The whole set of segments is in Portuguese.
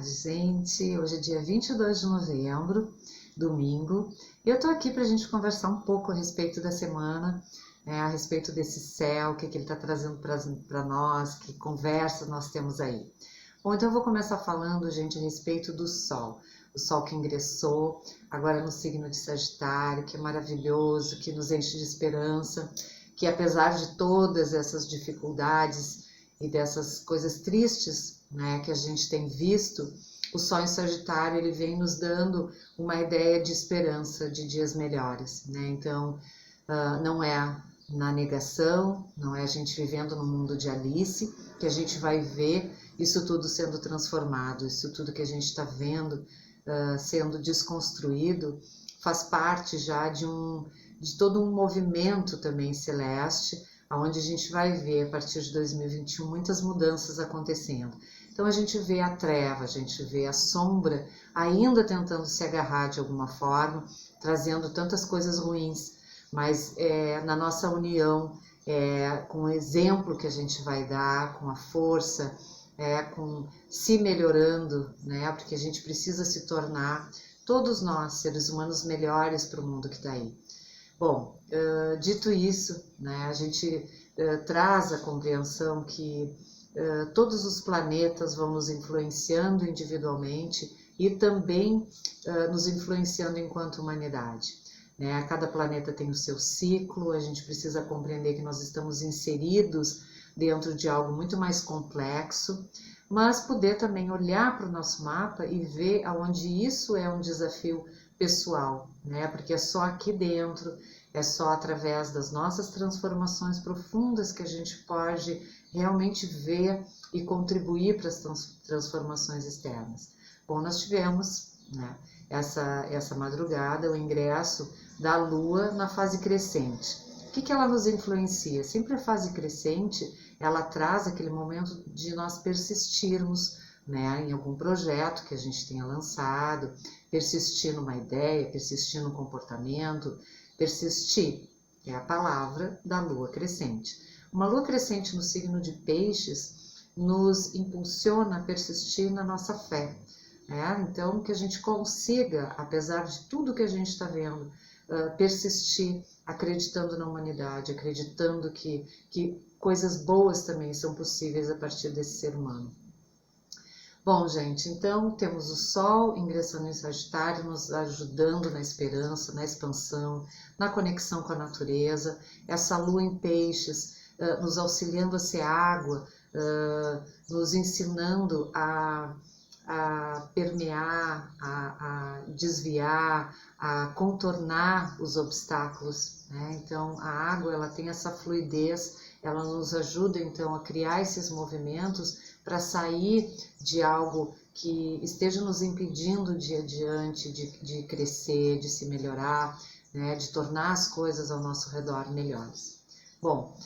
tarde, gente. Hoje é dia 22 de novembro, domingo. E eu tô aqui pra gente conversar um pouco a respeito da semana, a respeito desse céu, o que ele tá trazendo para nós, que conversa nós temos aí. Bom, então eu vou começar falando, gente, a respeito do Sol. O Sol que ingressou agora no signo de Sagitário, que é maravilhoso, que nos enche de esperança, que apesar de todas essas dificuldades e dessas coisas tristes, que a gente tem visto, o Sol em Sagitário ele vem nos dando uma ideia de esperança, de dias melhores, Então, não é na negação, não é a gente vivendo no mundo de Alice que a gente vai ver isso tudo sendo transformado, isso tudo que a gente está vendo sendo desconstruído faz parte já de todo um movimento também celeste, onde a gente vai ver a partir de 2021 muitas mudanças acontecendo. Então a gente vê a treva, a gente vê a sombra ainda tentando se agarrar de alguma forma, trazendo tantas coisas ruins, mas na nossa união, com o exemplo que a gente vai dar, com a força, com se melhorando, porque a gente precisa se tornar, todos nós, seres humanos, melhores para o mundo que está aí. Bom, dito isso, a gente traz a compreensão que todos os planetas vão nos influenciando individualmente e também nos influenciando enquanto humanidade. Cada planeta tem o seu ciclo, a gente precisa compreender que nós estamos inseridos dentro de algo muito mais complexo, mas poder também olhar para o nosso mapa e ver aonde isso é um desafio pessoal, porque é só aqui dentro, é só através das nossas transformações profundas que a gente pode realmente ver e contribuir para as transformações externas. Bom, nós tivemos essa madrugada o ingresso da Lua na fase crescente. O que ela nos influencia? Sempre a fase crescente, ela traz aquele momento de nós persistirmos em algum projeto que a gente tenha lançado, persistir numa ideia, persistir no comportamento. Persistir é a palavra da lua crescente. Uma lua crescente no signo de Peixes nos impulsiona a persistir na nossa fé. Então, que a gente consiga, apesar de tudo que a gente está vendo, persistir acreditando na humanidade, acreditando que coisas boas também são possíveis a partir desse ser humano. Bom, gente, então temos o Sol ingressando em Sagitário, nos ajudando na esperança, na expansão, na conexão com a natureza, essa Lua em Peixes nos auxiliando a ser água, nos ensinando a permear, a desviar, a contornar os obstáculos. Então a água ela tem essa fluidez, ela nos ajuda então a criar esses movimentos para sair de algo que esteja nos impedindo de ir adiante, de crescer, de se melhorar, de tornar as coisas ao nosso redor melhores. Bom,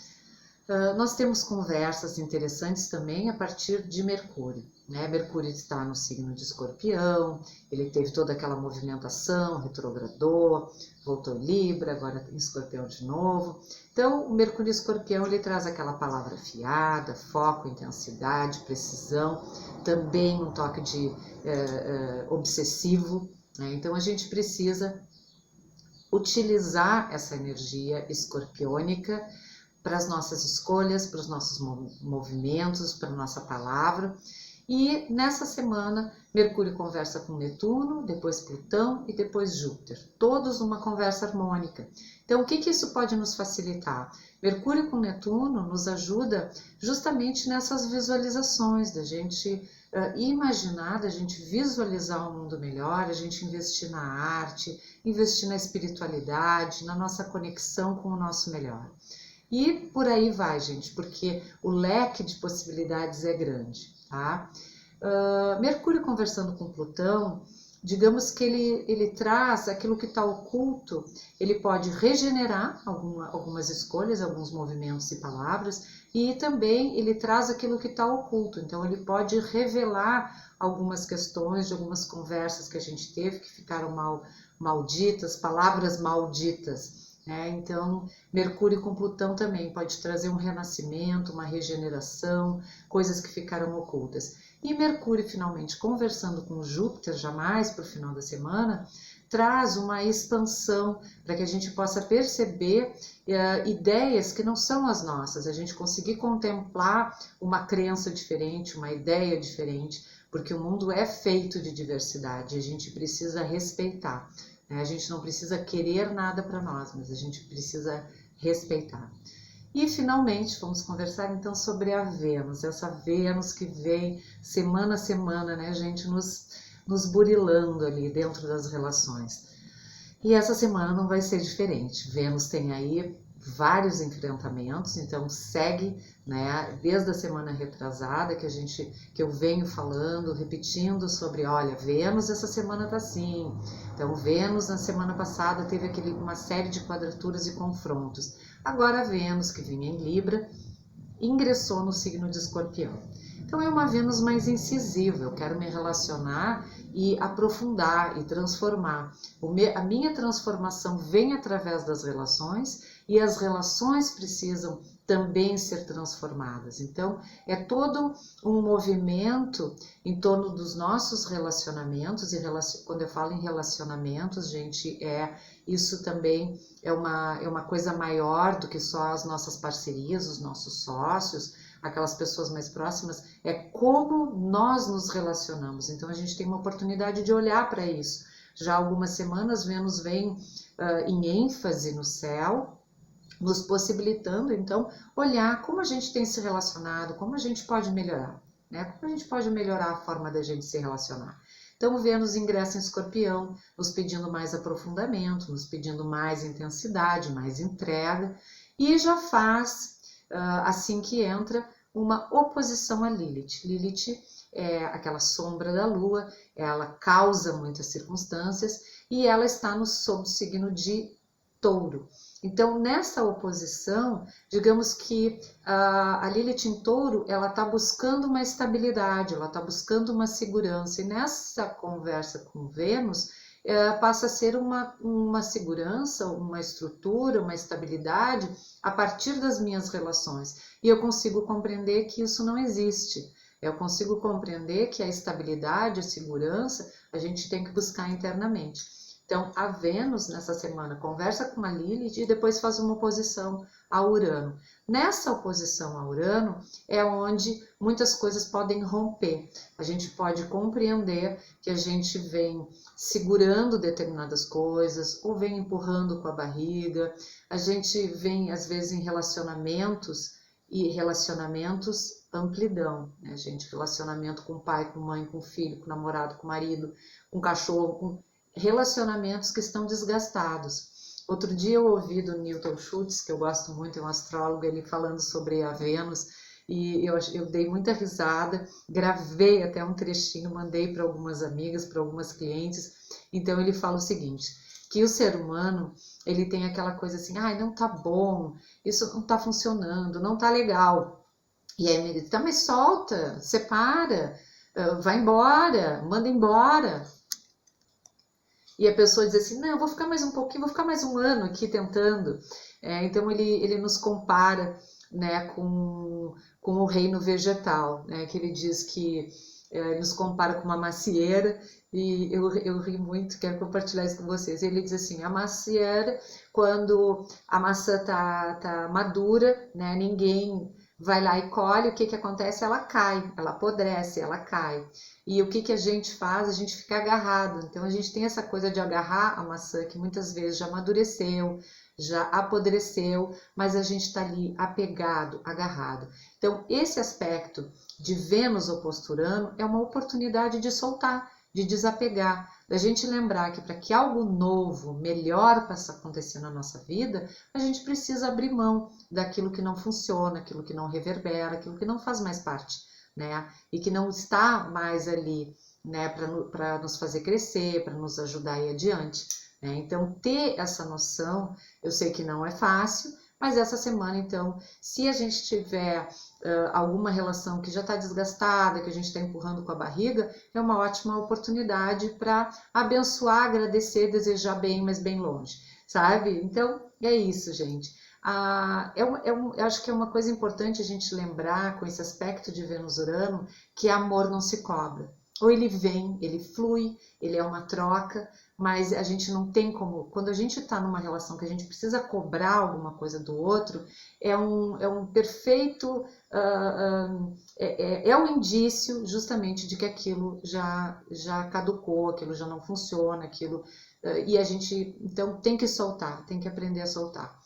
nós temos conversas interessantes também a partir de Mercúrio. Mercúrio está no signo de Escorpião, ele teve toda aquela movimentação, retrogradou, voltou em Libra, agora em Escorpião de novo. Então, o Mercúrio Escorpião ele traz aquela palavra afiada, foco, intensidade, precisão, também um toque de obsessivo. Então, a gente precisa utilizar essa energia escorpiônica para as nossas escolhas, para os nossos movimentos, para a nossa palavra. E nessa semana, Mercúrio conversa com Netuno, depois Plutão e depois Júpiter, todos numa conversa harmônica. Então, o que isso pode nos facilitar? Mercúrio com Netuno nos ajuda justamente nessas visualizações, da gente imaginar, da gente visualizar um mundo melhor, a gente investir na arte, investir na espiritualidade, na nossa conexão com o nosso melhor. E por aí vai, gente, porque o leque de possibilidades é grande. Mercúrio conversando com Plutão, digamos que ele traz aquilo que está oculto, ele pode regenerar algumas escolhas, alguns movimentos e palavras, e também ele traz aquilo que está oculto, então ele pode revelar algumas questões de algumas conversas que a gente teve que ficaram malditas, palavras malditas. Então, Mercúrio com Plutão também pode trazer um renascimento, uma regeneração, coisas que ficaram ocultas. E Mercúrio, finalmente, conversando com Júpiter, já mais para o final da semana, traz uma expansão para que a gente possa perceber ideias que não são as nossas, a gente conseguir contemplar uma crença diferente, uma ideia diferente, porque o mundo é feito de diversidade, a gente precisa respeitar, né? A gente não precisa querer nada para nós, mas a gente precisa respeitar. E finalmente vamos conversar então sobre a Vênus, essa Vênus que vem semana a semana, né, gente, nos burilando ali dentro das relações. E essa semana não vai ser diferente. Vênus tem aí vários enfrentamentos, então segue, né, desde a semana retrasada que eu venho falando, repetindo sobre, olha, Vênus essa semana tá assim. Então Vênus na semana passada teve uma série de quadraturas e confrontos. Agora a Vênus, que vinha em Libra, ingressou no signo de Escorpião. Então é uma Vênus mais incisiva, eu quero me relacionar e aprofundar e transformar. A minha transformação vem através das relações e as relações precisam também ser transformadas. Então é todo um movimento em torno dos nossos relacionamentos, e quando eu falo em relacionamentos, gente, isso também é uma coisa maior do que só as nossas parcerias, os nossos sócios, aquelas pessoas mais próximas, é como nós nos relacionamos. Então a gente tem uma oportunidade de olhar para isso. Já há algumas semanas Vênus vem em ênfase no céu, nos possibilitando então olhar como a gente tem se relacionado, como a gente pode melhorar, né? Como a gente pode melhorar a forma da gente se relacionar. Então o Vênus ingressa em Escorpião, nos pedindo mais aprofundamento, nos pedindo mais intensidade, mais entrega, e já faz, assim que entra, uma oposição a Lilith. Lilith é aquela sombra da Lua, ela causa muitas circunstâncias e ela está sob o signo de Touro. Então, nessa oposição, digamos que a Lilith em Touro, ela está buscando uma estabilidade, ela está buscando uma segurança, e nessa conversa com Vênus, passa a ser uma segurança, uma estrutura, uma estabilidade a partir das minhas relações. E eu consigo compreender que isso não existe. Eu consigo compreender que a estabilidade, a segurança, a gente tem que buscar internamente. Então, a Vênus, nessa semana, conversa com a Lilith e depois faz uma oposição a Urano. Nessa oposição a Urano é onde muitas coisas podem romper. A gente pode compreender que a gente vem segurando determinadas coisas ou vem empurrando com a barriga. A gente vem, às vezes, em relacionamentos e relacionamentos amplidão, né, gente? Relacionamento com pai, com mãe, com filho, com namorado, com marido, com cachorro, com relacionamentos que estão desgastados. Outro dia eu ouvi do Newton Schultz, que eu gosto muito, é um astrólogo, ele falando sobre a Vênus, e eu dei muita risada, gravei até um trechinho, mandei para algumas amigas, para algumas clientes. Então ele fala o seguinte, que o ser humano, ele tem aquela coisa assim, não tá bom, isso não tá funcionando, não tá legal. E aí ele diz, tá, mas solta, separa, vai embora, manda embora. E a pessoa diz assim, não, eu vou ficar mais um pouquinho, vou ficar mais um ano aqui tentando. Então ele nos compara, né, com o reino vegetal, né, que ele diz que nos compara com uma macieira, e eu ri muito, quero compartilhar isso com vocês. Ele diz assim, a macieira, quando a maçã tá madura, né, ninguém vai lá e colhe, o que acontece? Ela cai, ela apodrece, ela cai. E o que a gente faz? A gente fica agarrado. Então a gente tem essa coisa de agarrar a maçã que muitas vezes já amadureceu, já apodreceu, mas a gente está ali apegado, agarrado. Então esse aspecto de Vênus oposto Urano é uma oportunidade de soltar, de desapegar, da gente lembrar que para que algo novo, melhor possa acontecer na nossa vida, a gente precisa abrir mão daquilo que não funciona, aquilo que não reverbera, aquilo que não faz mais parte, né? E que não está mais ali, né, para nos fazer crescer, para nos ajudar a ir adiante, né? Então, ter essa noção, eu sei que não é fácil, mas essa semana, então, se a gente tiver alguma relação que já está desgastada, que a gente está empurrando com a barriga, é uma ótima oportunidade para abençoar, agradecer, desejar bem, mas bem longe, sabe? Então, é isso, gente. Eu acho que é uma coisa importante a gente lembrar com esse aspecto de Vênus-Urano, que amor não se cobra. Ou ele vem, ele flui, ele é uma troca, mas a gente não tem como... Quando a gente está numa relação que a gente precisa cobrar alguma coisa do outro, é um perfeito... é um indício justamente de que aquilo já caducou, aquilo já não funciona, aquilo... E a gente, então, tem que soltar, tem que aprender a soltar.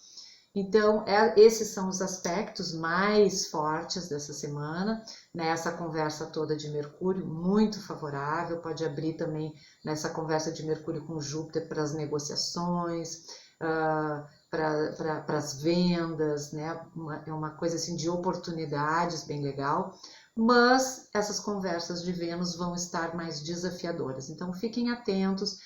Então, esses são os aspectos mais fortes dessa semana, nessa conversa toda de Mercúrio, muito favorável, pode abrir também nessa conversa de Mercúrio com Júpiter para as negociações, para as vendas, né? É uma coisa assim de oportunidades bem legal, mas essas conversas de Vênus vão estar mais desafiadoras, então fiquem atentos,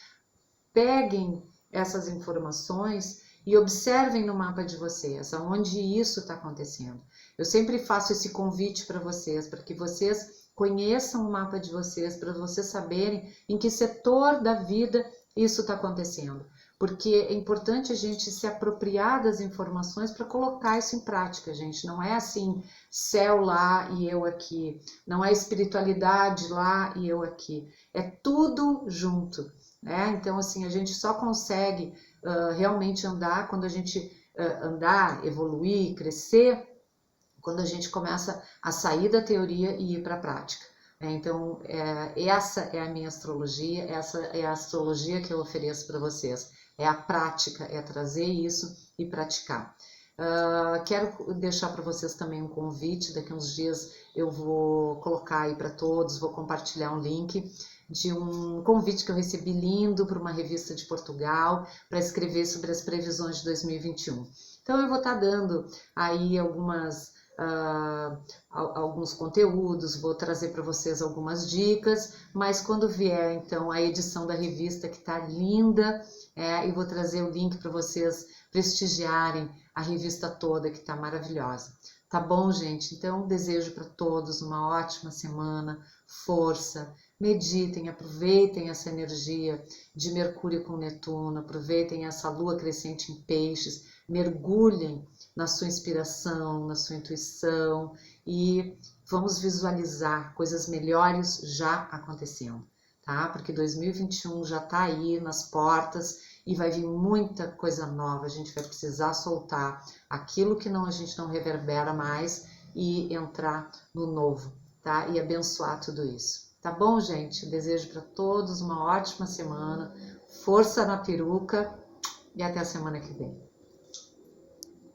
peguem essas informações e observem no mapa de vocês, aonde isso está acontecendo. Eu sempre faço esse convite para vocês, para que vocês conheçam o mapa de vocês, para vocês saberem em que setor da vida isso está acontecendo. Porque é importante a gente se apropriar das informações para colocar isso em prática, gente. Não é assim, céu lá e eu aqui. Não é espiritualidade lá e eu aqui. É tudo junto, né? Então, assim, a gente só consegue realmente andar quando a gente andar, evoluir, crescer, quando a gente começa a sair da teoria e ir para a prática. Então, essa é a minha astrologia, essa é a astrologia que eu ofereço para vocês. É a prática, é trazer isso e praticar. Quero deixar para vocês também um convite, daqui a uns dias eu vou colocar aí para todos, vou compartilhar um link de um convite que eu recebi lindo para uma revista de Portugal para escrever sobre as previsões de 2021. Então eu vou estar dando aí alguns conteúdos, vou trazer para vocês algumas dicas, mas quando vier então a edição da revista que está linda, eu vou trazer o link para vocês prestigiarem a revista toda que está maravilhosa. Tá bom, gente? Então desejo para todos uma ótima semana, força, meditem, aproveitem essa energia de Mercúrio com Netuno, aproveitem essa lua crescente em Peixes, mergulhem na sua inspiração, na sua intuição e vamos visualizar coisas melhores já acontecendo, tá? Porque 2021 já tá aí nas portas e vai vir muita coisa nova, a gente vai precisar soltar aquilo que a gente não reverbera mais e entrar no novo, tá? E abençoar tudo isso. Tá bom, gente? Desejo para todos uma ótima semana, força na peruca e até a semana que vem.